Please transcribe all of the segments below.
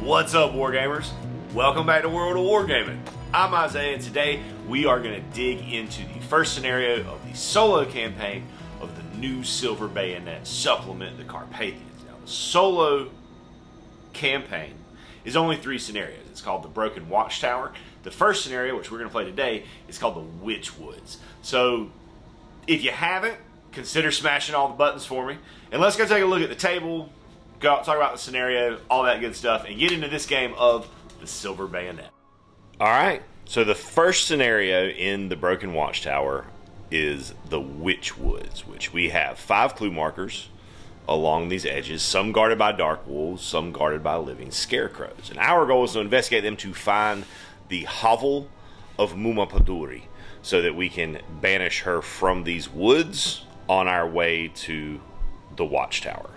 What's up, Wargamers? Welcome back to World of Wargaming. I'm Isaiah, and today we are going to dig into the first scenario of the solo campaign of the new Silver Bayonet supplement, the Carpathians. Now, the solo campaign is only 3 scenarios. It's called the Broken Watchtower. The first scenario, which we're going to play today, is called the Witchwoods. So, if you haven't, consider smashing all the buttons for me. And let's go take a look at the table, go talk about the scenario, all that good stuff, and get into this game of the Silver Bayonet. Alright, so the first scenario in the Broken Watchtower is the Witchwoods, which we have 5 clue markers along these edges, some guarded by dark wolves, some guarded by living scarecrows. And our goal is to investigate them to find the hovel of Muma Paduri, so that we can banish her from these woods on our way to the Watchtower.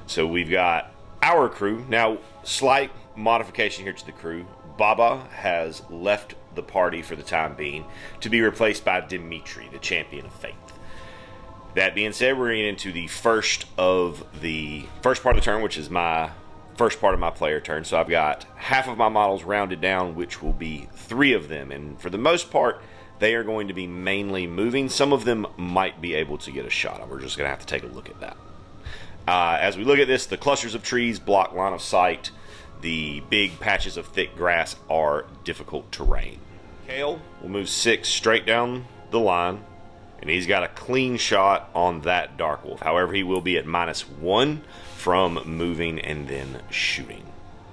So we've got our crew. Now, slight modification here to the crew. Baba has left the party for the time being to be replaced by Dimitri, the champion of faith. That being said, we're getting into the first part of the turn, which is my first part of my player turn. So I've got half of my models rounded down, which will be 3 of them. And for the most part, they are going to be mainly moving. Some of them might be able to get a shot. We're just going to have to take a look at that. As we look at this, the clusters of trees block line of sight. The big patches of thick grass are difficult terrain. Kale will move 6 straight down the line, and he's got a clean shot on that dark wolf. However, he will be at -1 from moving and then shooting.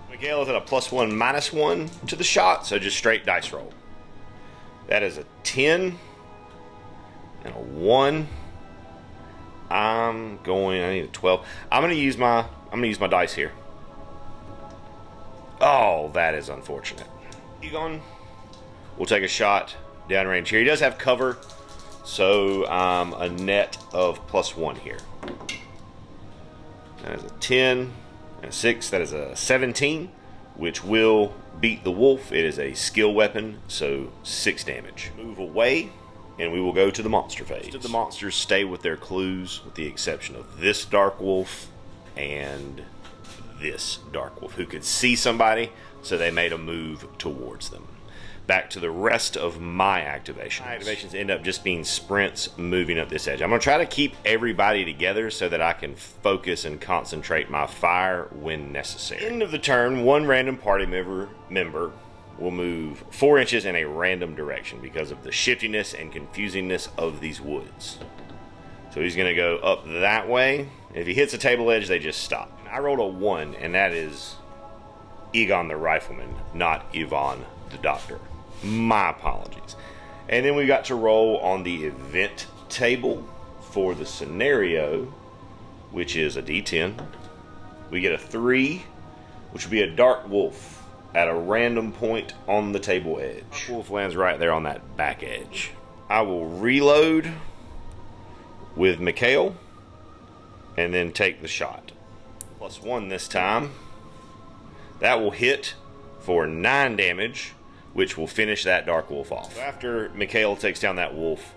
Miguel is at a +1, -1 to the shot, so just straight dice roll. That is a 10 and a 1. I need a 12. I'm gonna use my dice here. Oh, that is unfortunate. Egon will take a shot downrange here. He does have cover, so a net of +1 here. That is a 10 and a 6. That is a 17, which will beat the wolf. It is a skill weapon, so 6 damage. Move away, and we will go to the monster phase. Most of the monsters stay with their clues, with the exception of this dark wolf and this dark wolf, who could see somebody, so they made a move towards them. Back to the rest of my activations. My activations end up just being sprints moving up this edge. I'm going to try to keep everybody together so that I can focus and concentrate my fire when necessary. End of the turn, 1 random party member will move 4 inches in a random direction because of the shiftiness and confusingness of these woods. So he's going to go up that way. If he hits a table edge, they just stop. I rolled a 1, and that is Egon the Rifleman, not Yvonne the Doctor. My apologies. And then we got to roll on the event table for the scenario, which is a D10. We get a 3, which would be a dark wolf at a random point on the table edge. Wolf lands right there on that back edge. I will reload with Mikhail and then take the shot. +1 this time. That will hit for 9 damage, which will finish that dark wolf off. So after Mikhail takes down that wolf,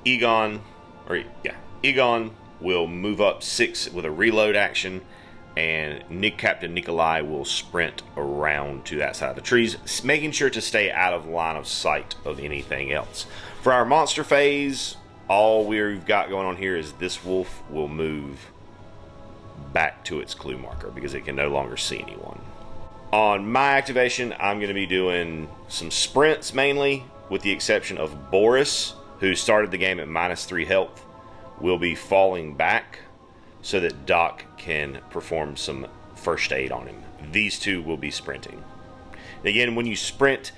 Egon will move up 6 with a reload action, and Captain Nikolai will sprint around to that side of the trees, making sure to stay out of line of sight of anything else. For our monster phase, all we've got going on here is this wolf will move back to its clue marker because it can no longer see anyone. On my activation, I'm going to be doing some sprints mainly, with the exception of Boris, who started the game at -3 health, will be falling back so that Doc can perform some first aid on him. These 2 will be sprinting. Again, when you sprint,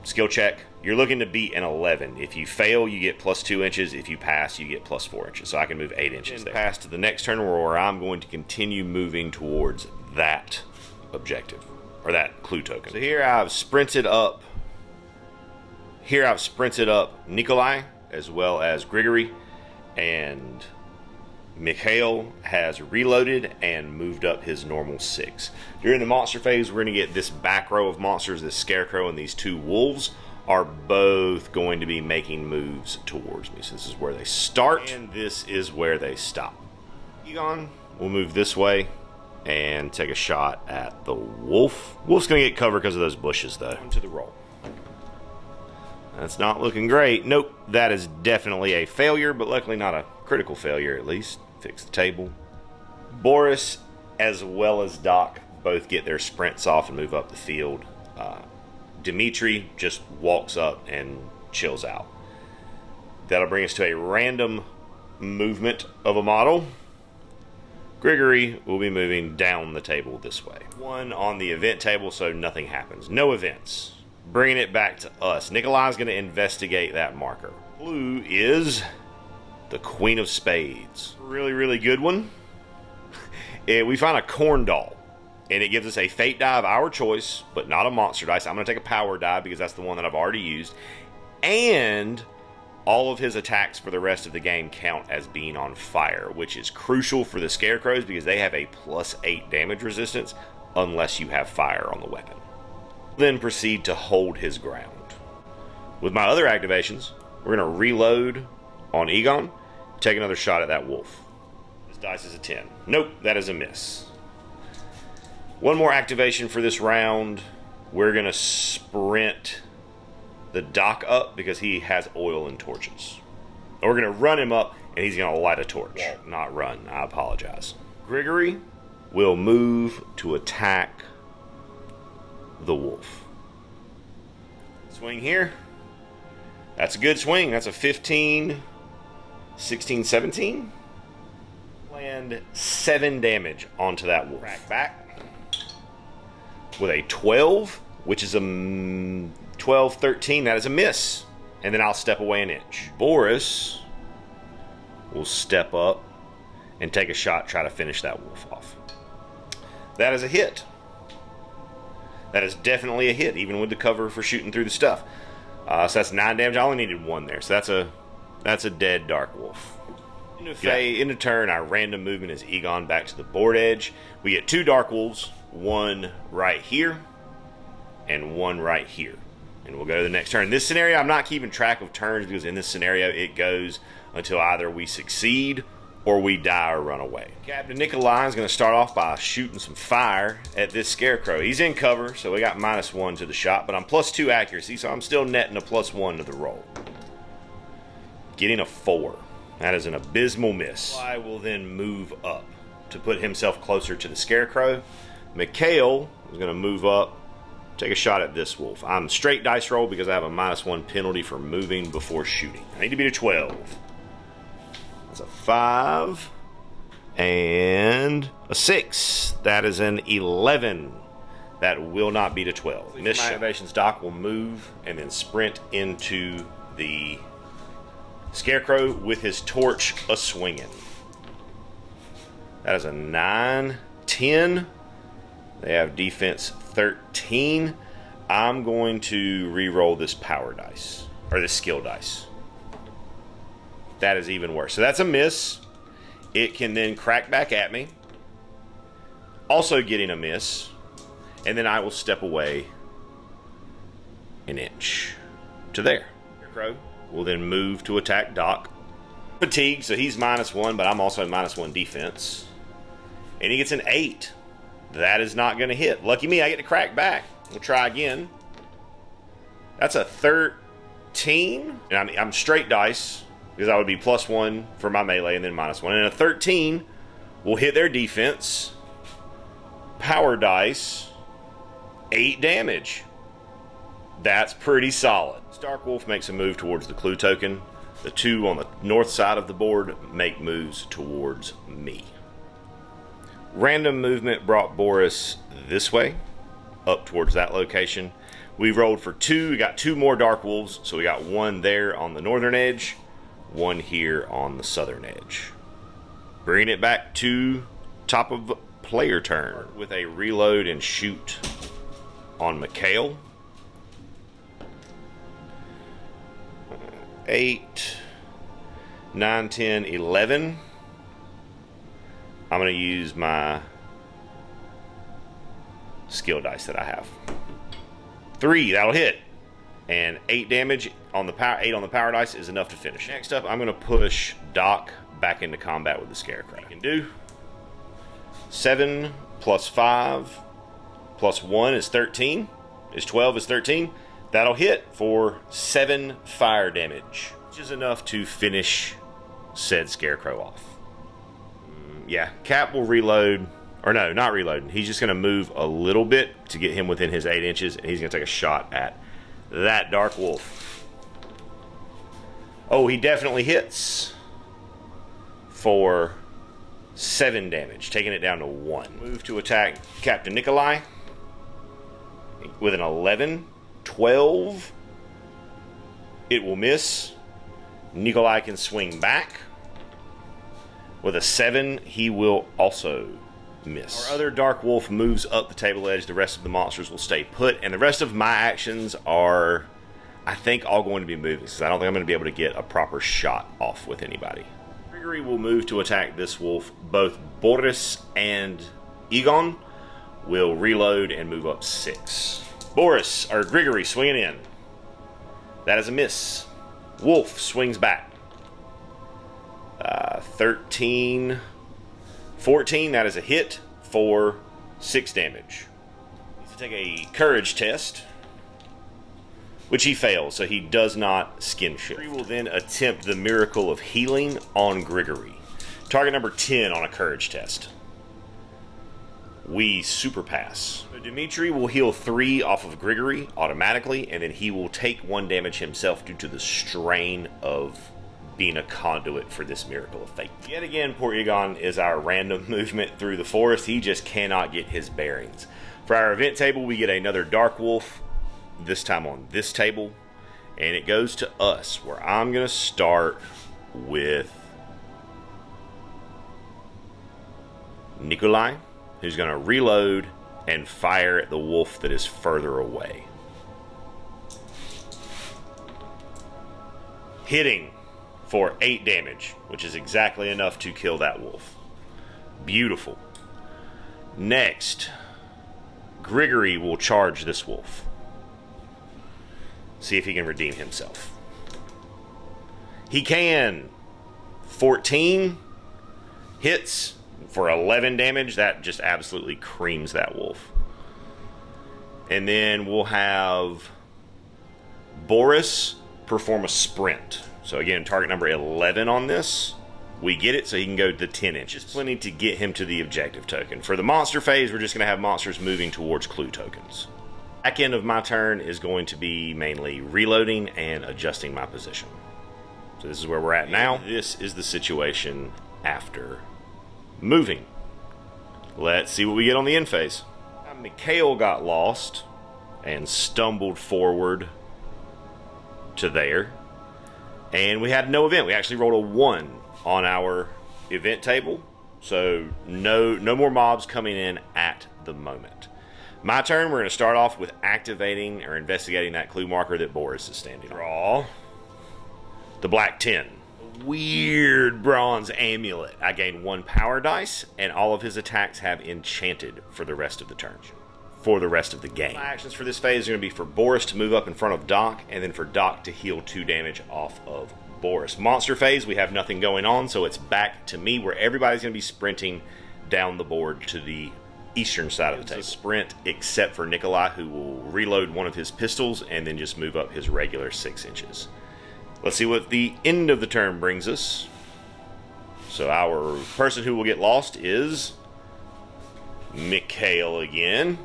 skill check, you're looking to beat an 11. If you fail, you get +2 inches. If you pass, you get +4 inches. So I can move 8 inches there. Pass to the next turn, where I'm going to continue moving towards that objective, or that clue token. So here I've sprinted up Nikolai as well as Grigory, and Mikhail has reloaded and moved up his normal 6. During the monster phase, we're going to get this back row of monsters. This scarecrow and these 2 wolves are both going to be making moves towards me. So this is where they start, and this is where they stop. Egon will move this way, and take a shot at the wolf. Wolf's gonna get covered because of those bushes, though. Into the roll. That's not looking great. Nope, that is definitely a failure, but luckily not a critical failure, at least. Fix the table. Boris, as well as Doc, both get their sprints off and move up the field. Dimitri just walks up and chills out. That'll bring us to a random movement of a model. Grigory will be moving down the table this way. One on the event table, so nothing happens. No events. Bringing it back to us. Nikolai's going to investigate that marker. Blue is the Queen of Spades. Really, really good one. We find a corn doll, and it gives us a fate die of our choice, but not a monster dice. I'm going to take a power die because that's the one that I've already used. And all of his attacks for the rest of the game count as being on fire, which is crucial for the Scarecrows because they have a +8 damage resistance unless you have fire on the weapon. Then proceed to hold his ground. With my other activations, we're going to reload on Egon, take another shot at that wolf. This dice is a 10. Nope, that is a miss. One more activation for this round. We're going to sprint the Doc up because he has oil and torches. We're going to run him up and he's going to light a torch. Not run, I apologize. Grigory will move to attack the wolf. Swing here. That's a good swing. That's a 15, 16, 17. Land 7 damage onto that wolf. Back with a 12, which is a 12, 13. That is a miss. And then I'll step away an inch. Boris will step up and take a shot, try to finish that wolf off. That is a hit. That is definitely a hit, even with the cover for shooting through the stuff. So that's 9 damage. I only needed 1 there. So that's a dead dark wolf. In the turn, our random movement is Egon back to the board edge. We get 2 dark wolves, 1 right here, and 1 right here. And we'll go to the next turn. In this scenario, I'm not keeping track of turns because in this scenario, it goes until either we succeed or we die or run away. Captain Nikolai is going to start off by shooting some fire at this Scarecrow. He's in cover, so we got -1 to the shot, but I'm +2 accuracy, so I'm still netting a +1 to the roll. Getting a 4. That is an abysmal miss. I will then move up to put himself closer to the Scarecrow. Mikhail is going to move up, take a shot at this wolf. I'm straight dice roll because I have a -1 penalty for moving before shooting. I need to beat a 12. That's a 5 and a 6. That is an 11. That will not beat a 12. Miss activations. Doc will move and then sprint into the Scarecrow with his torch a-swinging. That is a 9, 10. They have defense 13. I'm going to re-roll this power dice, or this skill dice. That is even worse. So that's a miss. It can then crack back at me. Also getting a miss. And then I will step away an inch to there. Scarecrow will then move to attack Doc. Fatigue, so he's -1, but I'm also -1 defense. And he gets an 8. That is not going to hit. Lucky me, I get to crack back. We'll try again. That's a 13. And I'm straight dice because I would be +1 for my melee and then -1. And a 13 will hit their defense. Power dice, 8 damage. That's pretty solid. Starkwolf makes a move towards the clue token. The 2 on the north side of the board make moves towards me. Random movement brought Boris this way, up towards that location. We rolled for 2. We got 2 more dark wolves, so we got 1 there on the northern edge, 1 here on the southern edge. Bringing it back to top of player turn with a reload and shoot on Mikhail. 8, 9, 10, 11. I'm going to use my skill dice that I have. 3, that'll hit. And 8 damage on the power. 8 on the power dice is enough to finish. Next up, I'm going to push Doc back into combat with the Scarecrow. You can do 7 plus 5 plus 1 is 13. Is 12 is 13. That'll hit for 7 fire damage, which is enough to finish said scarecrow off. Yeah, Cap will reload, or no, not reload. He's just going to move a little bit to get him within his 8 inches, and he's going to take a shot at that dark wolf. Oh, he definitely hits for 7 damage, taking it down to 1. Move to attack Captain Nikolai with an 11. 12. It will miss. Nikolai can swing back. With a 7, he will also miss. Our other dark wolf moves up the table edge. The rest of the monsters will stay put, and the rest of my actions are, I think, all going to be moving, because I don't think I'm going to be able to get a proper shot off with anybody. Grigory will move to attack this wolf. Both Boris and Egon will reload and move up 6. Boris, or Grigory, swinging in. That is a miss. Wolf swings back. 13, 14, that is a hit for 6 damage. Needs to take a courage test, which he fails, so he does not skin shift. He will then attempt the miracle of healing on Grigory. Target number 10 on a courage test. We super pass. So Dimitri will heal 3 off of Grigory automatically, and then he will take 1 damage himself due to the strain of being a conduit for this miracle of fate. Yet again, poor Egon is our random movement through the forest. He just cannot get his bearings. For our event table, we get another dark wolf, this time on this table, and it goes to us, where I'm going to start with Nikolai, who's going to reload and fire at the wolf that is further away. Hitting for 8 damage, which is exactly enough to kill that wolf. Beautiful. Next, Grigory will charge this wolf. See if he can redeem himself. He can. 14 hits for 11 damage. That just absolutely creams that wolf. And then we'll have Boris perform a sprint. So again, target number 11 on this. We get it, so he can go to 10 inches. Plenty to get him to the objective token. For the monster phase, we're just going to have monsters moving towards clue tokens. Back end of my turn is going to be mainly reloading and adjusting my position. So this is where we're at now. This is the situation after moving. Let's see what we get on the end phase. Mikhail got lost and stumbled forward to there. And we had no event. We actually rolled a 1 on our event table. So no more mobs coming in at the moment. My turn, we're going to start off with activating or investigating that clue marker that Boris is standing on. Draw the black 10. Weird bronze amulet. I gain 1 power dice, and all of his attacks have enchanted for the rest of the turn. For the rest of the game. My actions for this phase are going to be for Boris to move up in front of Doc, and then for Doc to heal 2 damage off of Boris. Monster phase, we have nothing going on, so it's back to me, where everybody's going to be sprinting down the board to the eastern side of the table. Sprint, except for Nikolai, who will reload 1 of his pistols and then just move up his regular 6 inches. Let's see what the end of the turn brings us. So our person who will get lost is Mikhail again.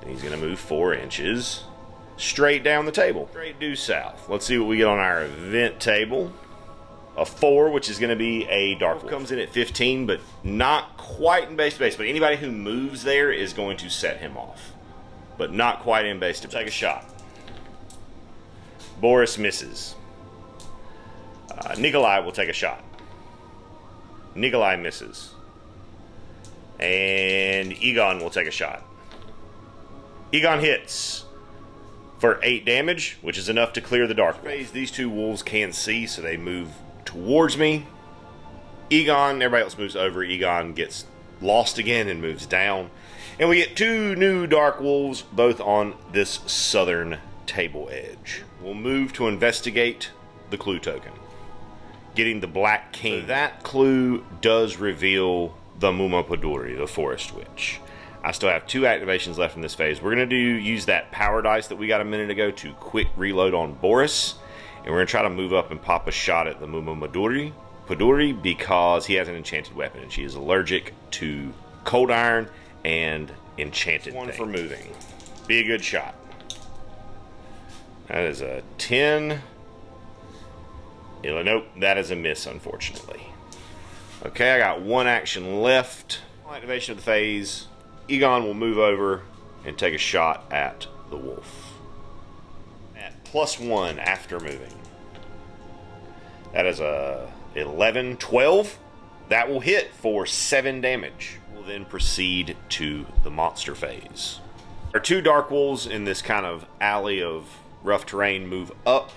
And he's going to move 4 inches straight down the table. Straight due south. Let's see what we get on our event table. A 4, which is going to be a dark wolf. Comes in at 15, but not quite in base to base. But anybody who moves there is going to set him off. But not quite in base to take a shot. Boris misses. Nikolai will take a shot. Nikolai misses. And Egon will take a shot. Egon hits for 8 damage, which is enough to clear the dark phase. These 2 wolves can see, so they move towards me. Egon, everybody else moves over. Egon gets lost again and moves down. And we get 2 new dark wolves, both on this southern table edge. We'll move to investigate the clue token. Getting the Black King. So that clue does reveal the Muma Paduri, the Forest Witch. I still have 2 activations left in this phase. We're going to use that power dice that we got a minute ago to quick reload on Boris. And we're going to try to move up and pop a shot at the Muma Paduri because he has an enchanted weapon. And she is allergic to cold iron and enchanted things. For moving. Be a good shot. That is a 10. Nope, that is a miss, unfortunately. Okay, I got 1 action left. Activation of the phase. Egon will move over and take a shot at the wolf. At +1 after moving. That is a 11, 12. That will hit for 7 damage. We'll then proceed to the monster phase. Our 2 dark wolves in this kind of alley of rough terrain move up.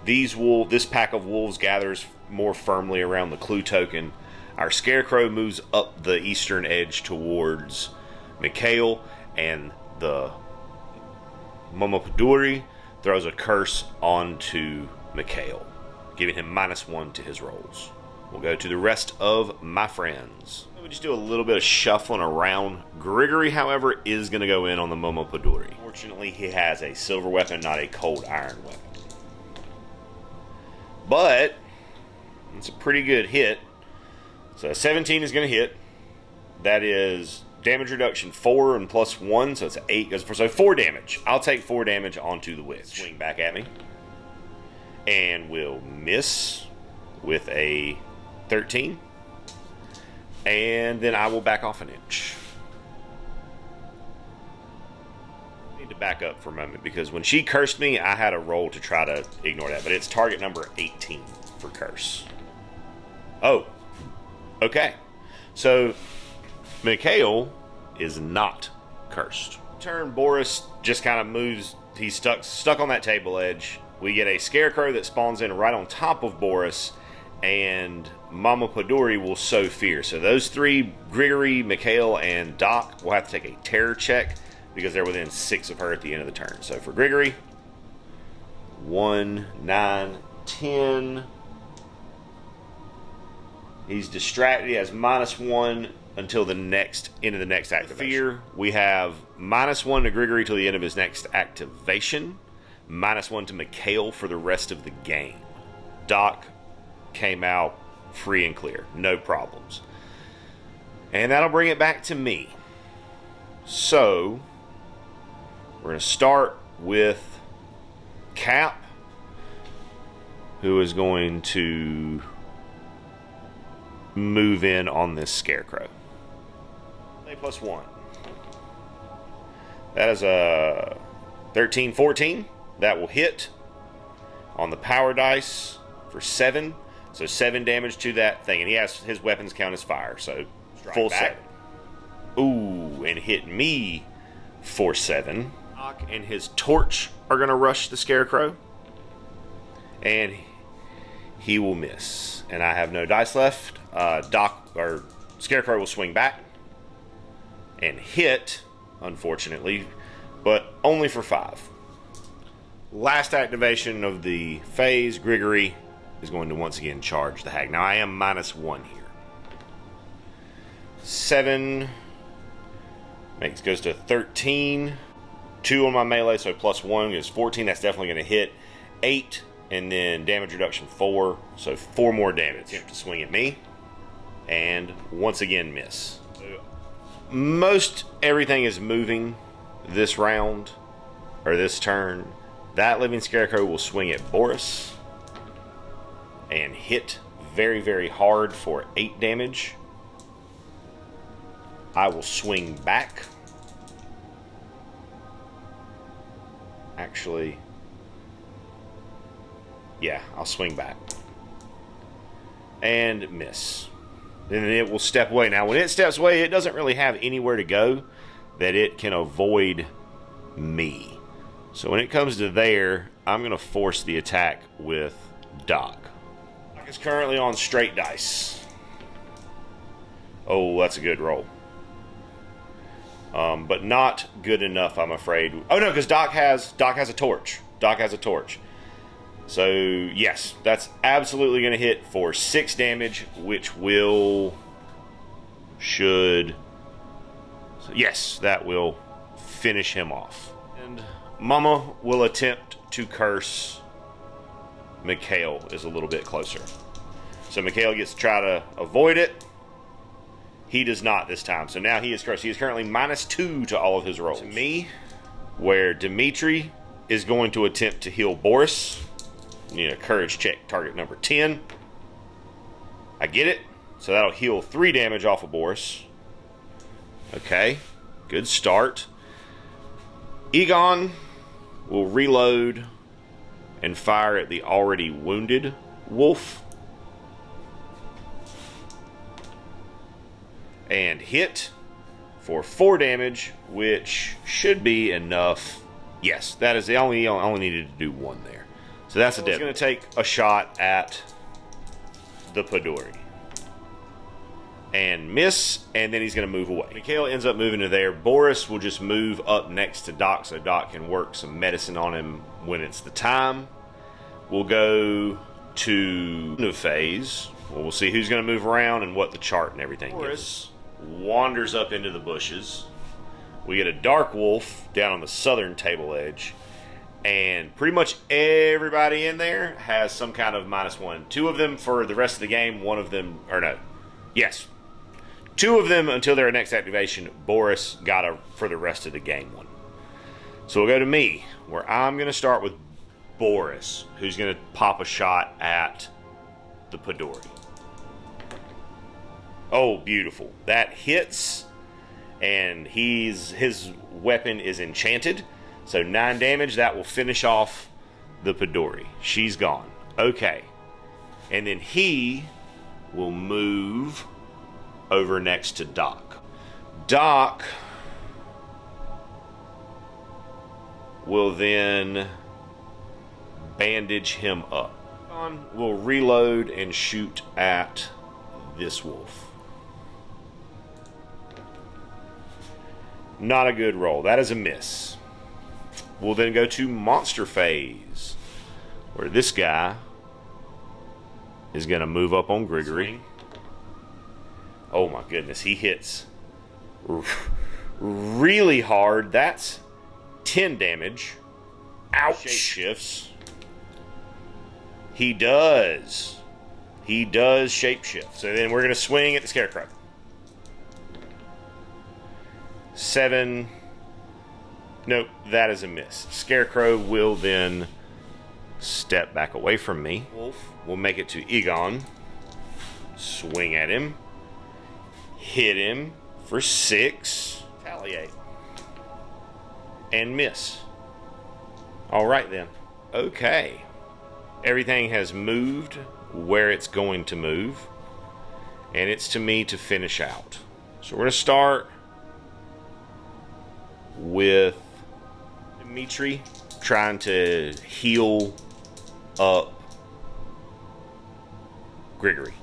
This pack of wolves gathers more firmly around the clue token. Our scarecrow moves up the eastern edge towards Mikhail, and the Muma Paduri throws a curse onto Mikhail, giving him -1 to his rolls. We'll go to the rest of my friends. We just do a little bit of shuffling around. Grigory, however, is going to go in on the Muma Paduri. Fortunately, he has a silver weapon, not a cold iron weapon. But it's a pretty good hit. So 17 is going to hit. That is damage reduction 4 and +1, so it's 8. So 4 damage. I'll take 4 damage onto the witch. Swing back at me. And we'll miss with a 13. And then I will back off an inch. I need to back up for a moment because when she cursed me, I had a roll to try to ignore that. But it's target number 18 for curse. Oh. Okay. So Mikhail is not cursed. Turn, Boris just kind of moves. He's stuck on that table edge. We get a scarecrow that spawns in right on top of Boris, and Mama Paduri will sow fear. So those 3, Grigory, Mikhail, and Doc, will have to take a terror check because they're within 6 of her at the end of the turn. So for Grigory, 1, 9, 10. He's distracted. He has -1 until the end of the next activation. Fear, we have -1 to Grigory till the end of his next activation. -1 to Mikhail for the rest of the game. Doc came out free and clear. No problems. And that'll bring it back to me. So, we're going to start with Cap, who is going to move in on this scarecrow. +1. That is a 13, 14. That will hit on the power dice for 7. So 7 damage to that thing. And his weapons count as fire. So full back. 7. Ooh, and hit me for 7. Doc and his torch are going to rush the scarecrow. And he will miss. And I have no dice left. Scarecrow will swing back and hit, unfortunately, but only for 5. Last activation of the phase, Grigory is going to once again charge the hag. Now I am -1 here. 7 goes to 13. 2 on my melee, so +1 is 14. That's definitely going to hit. 8, and then damage reduction 4, so 4 more damage. Attempt to swing at me, and once again miss. Most everything is moving this round, or this turn. That living scarecrow will swing at Boris and hit very, very hard for 8 damage. I will swing back. Actually, yeah, I'll swing back. And miss. Then it will step away. Now, when it steps away, it doesn't really have anywhere to go that it can avoid me. So when it comes to there, I'm going to force the attack with Doc. Doc is currently on straight dice. Oh, that's a good roll. But not good enough, I'm afraid. Oh, no, because Doc has a torch. Doc has a torch. So, yes, that's absolutely going to hit for 6 damage, which should So yes, that will finish him off. And Mama will attempt to curse. Mikhail is a little bit closer. So Mikhail gets to try to avoid it. He does not this time. So now he is cursed. He is currently -2 to all of his rolls. To me, where Dmitri is going to attempt to heal Boris. Need a courage check, target number 10. I get it. So that'll heal 3 damage off of Boris. Okay, good start. Egon will reload and fire at the already wounded wolf. And hit for 4 damage, which should be enough. Yes, that is the only needed to do 1 there. So that's a dead. He's going to take a shot at the Paduri. And miss, and then he's going to move away. Mikhail ends up moving to there. Boris will just move up next to Doc so Doc can work some medicine on him when it's the time. We'll go to phase. We'll see who's going to move around and what the chart and everything Boris wanders up into the bushes. We get a dark wolf down on the southern table edge. And pretty much everybody in there has some kind of -1. 2 of them for the rest of the game. 1 of them, or no. Yes. 2 of them until their next activation. Boris got a for the rest of the game 1. So we'll go to me, where I'm going to start with Boris, who's going to pop a shot at the Paduri. Oh, beautiful. That hits, and his weapon is enchanted. So 9 damage. That will finish off the Paduri. She's gone. Okay. And then he will move over next to Doc. Doc will then bandage him up. We'll reload and shoot at this wolf. Not a good roll. That is a miss. We'll then go to monster phase, where this guy is going to move up on Grigory. Oh my goodness, he hits really hard. That's 10 damage. Ouch. Shapeshifts. He does. He does shapeshift. So then we're going to swing at the Scarecrow. 7. Nope, that is a miss. Scarecrow will then step back away from me. Wolf will make it to Egon. Swing at him. Hit him for 6. Retaliate. And miss. Alright then. Okay. Everything has moved where it's going to move. And it's to me to finish out. So we're going to start with Dmitri trying to heal up Grigory.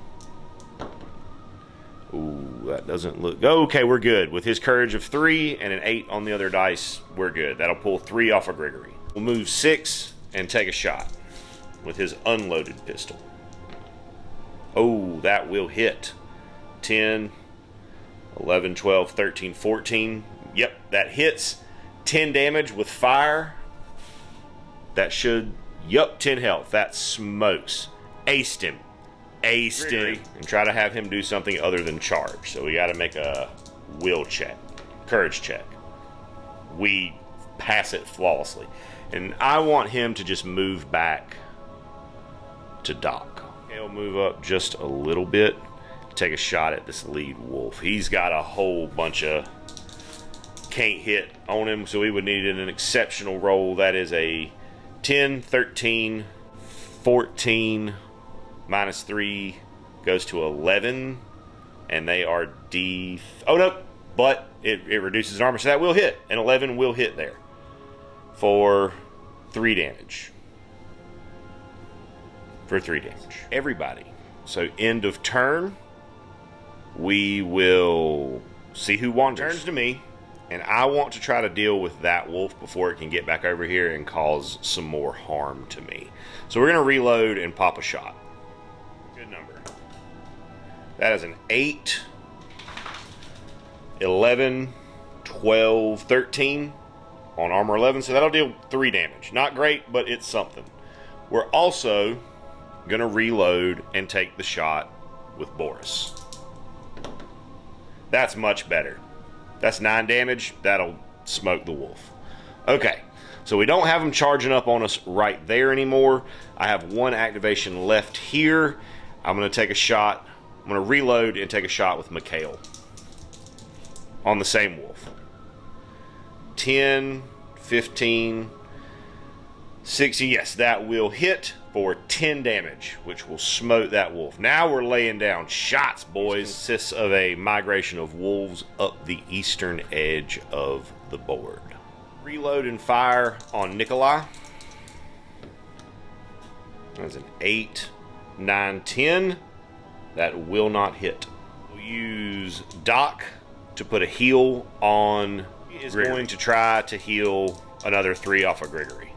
Ooh, that doesn't look... Okay, we're good. With his courage of 3 and an 8 on the other dice, we're good. That'll pull 3 off of Grigory. We'll move 6 and take a shot with his unloaded pistol. Oh, that will hit. 10, 11, 12, 13, 14. Yep, that hits. 10 damage with fire. That should... Yup, 10 health. That smokes. Aced him. Aced him. And try to have him do something other than charge. So we got to make a will check. Courage check. We pass it flawlessly. And I want him to just move back to Doc. He'll move up just a little bit. Take a shot at this lead wolf. He's got a whole bunch of can't hit on him, so we would need an exceptional roll. That is a 10, 13, 14, -3 goes to 11, and they are D... Oh, no, but it reduces armor, so that will hit. An 11 will hit there for 3 damage. For 3 damage. Everybody. So end of turn, we will see who wanders. Turns to me. And I want to try to deal with that wolf before it can get back over here and cause some more harm to me. So we're going to reload and pop a shot. Good number. That is an 8, 11, 12, 13 on armor 11, so that'll deal 3 damage. Not great, but it's something. We're also going to reload and take the shot with Boris. That's much better. That's 9 damage. That'll smoke the wolf. Okay, so we don't have him charging up on us right there anymore. I have 1 activation left here. I'm going to take a shot. I'm going to reload and take a shot with Mikhail on the same wolf. 10, 15, 60. Yes, that will hit for 10 damage, which will smote that wolf. Now we're laying down shots, boys. This consists of a migration of wolves up the eastern edge of the board. Reload and fire on Nikolai. That's an 8, 9, 10. That will not hit. We'll use Doc to put a heal on. He is going to try to heal another 3 off of Grigory.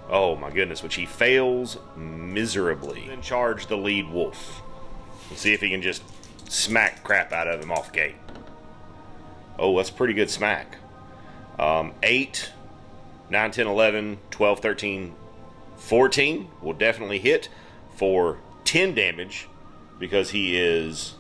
Oh my goodness, which he fails miserably. Then charge the lead wolf. Let's see if he can just smack crap out of him off gate. Oh, that's pretty good smack. 8, 9, 10, 11, 12, 13, 14 will definitely hit for 10 damage because he is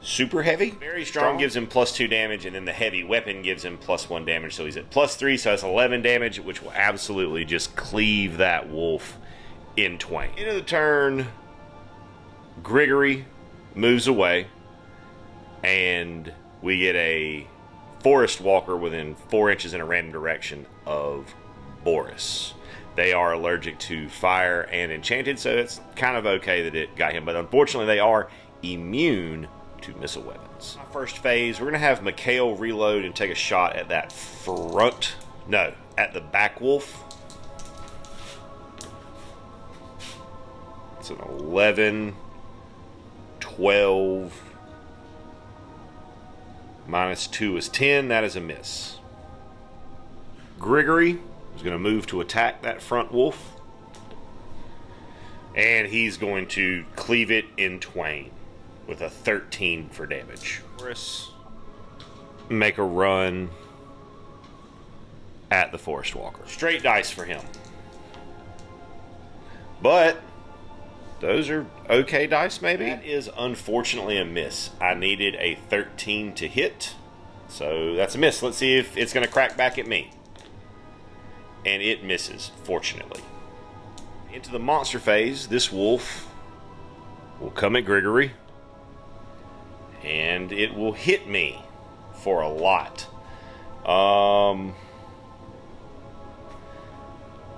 super heavy. Very strong gives him +2 damage, and then the heavy weapon gives him +1 damage, so he's at +3, so that's 11 damage, which will absolutely just cleave that wolf in twain. End of the turn, Grigory moves away, and we get a forest walker within 4 inches in a random direction of Boris. They are allergic to fire and enchanted, so it's kind of okay that it got him, but unfortunately they are immune to missile weapons. First phase, we're going to have Mikhail reload and take a shot at that front, no, at the back wolf. It's an 11, 12, -2 is 10, that is a miss. Grigory is going to move to attack that front wolf, and he's going to cleave it in twain with a 13 for damage. Boris make a run at the forest walker. Straight dice for him, but those are okay dice, maybe. That is unfortunately a miss. I needed a 13 to hit, so that's a miss. Let's see if it's going to crack back at me. And it misses, fortunately. Into the monster phase, this wolf will come at Grigory, and it will hit me for a lot.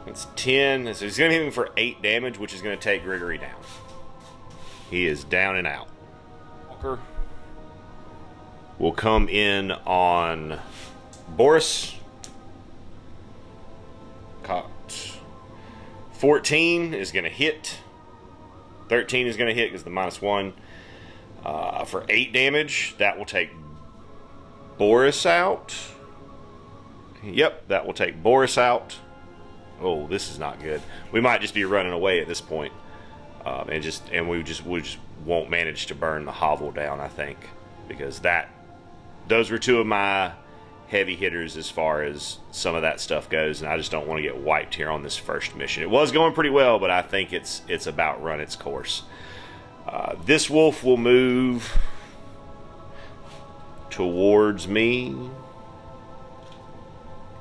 It's 10, so he's going to hit me for 8 damage, which is going to take Grigory down. He is down and out. Walker will come in on Boris. Cocked. 14 is going to hit. 13 is going to hit because the -1. For 8 damage, that will take Boris out. Yep, that will take Boris out. Oh, this is not good. We might just be running away at this point, and we just won't manage to burn the hovel down, I think, because those were 2 of my heavy hitters as far as some of that stuff goes, and I just don't want to get wiped here on this first mission. It was going pretty well, but I think it's about run its course. This wolf will move towards me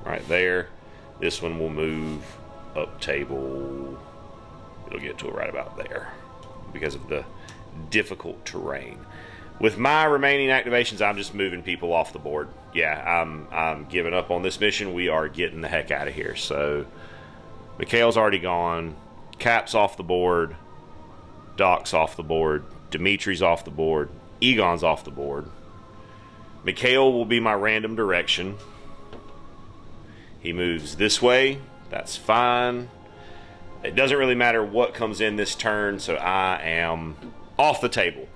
right there. This one will move up table. It'll get to it right about there because of the difficult terrain. With my remaining activations, I'm just moving people off the board. Yeah, I'm giving up on this mission. We are getting the heck out of here. So Mikhail's already gone. Cap's off the board. Doc's off the board. Dimitri's off the board. Egon's off the board. Mikhail will be my random direction. He moves this way. That's fine. It doesn't really matter what comes in this turn, so I am off the table.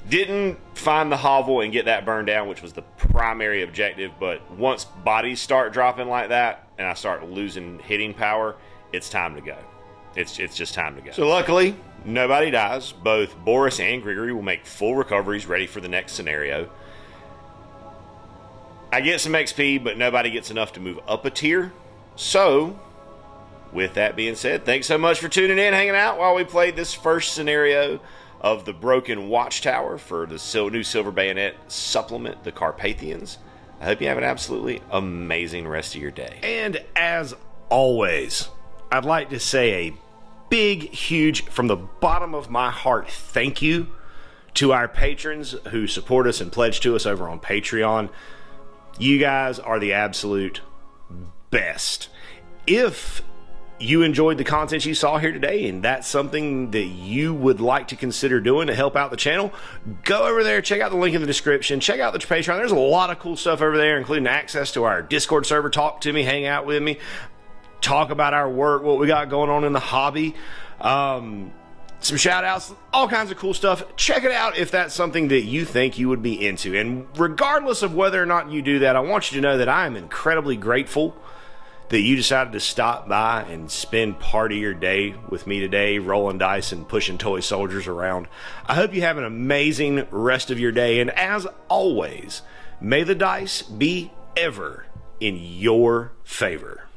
Didn't find the hovel and get that burned down, which was the primary objective, but once bodies start dropping like that and I start losing hitting power, it's time to go. It's just time to go. So luckily, nobody dies. Both Boris and Grigory will make full recoveries ready for the next scenario. I get some XP, but nobody gets enough to move up a tier. So, with that being said, thanks so much for tuning in, hanging out while we played this first scenario of the broken Watchtower for the new Silver Bayonet supplement, the Carpathians. I hope you have an absolutely amazing rest of your day. And as always, I'd like to say a big, huge, from the bottom of my heart, thank you to our patrons who support us and pledge to us over on Patreon. You guys are the absolute best. If you enjoyed the content you saw here today and that's something that you would like to consider doing to help out the channel, go over there, check out the link in the description, check out the Patreon. There's a lot of cool stuff over there, including access to our Discord server, talk to me, hang out with me, talk about our work, what we got going on in the hobby, some shout outs, all kinds of cool stuff. Check it out if that's something that you think you would be into. And regardless of whether or not you do that, I want you to know that I am incredibly grateful that you decided to stop by and spend part of your day with me today, rolling dice and pushing toy soldiers around. I hope you have an amazing rest of your day, and as always, may the dice be ever in your favor.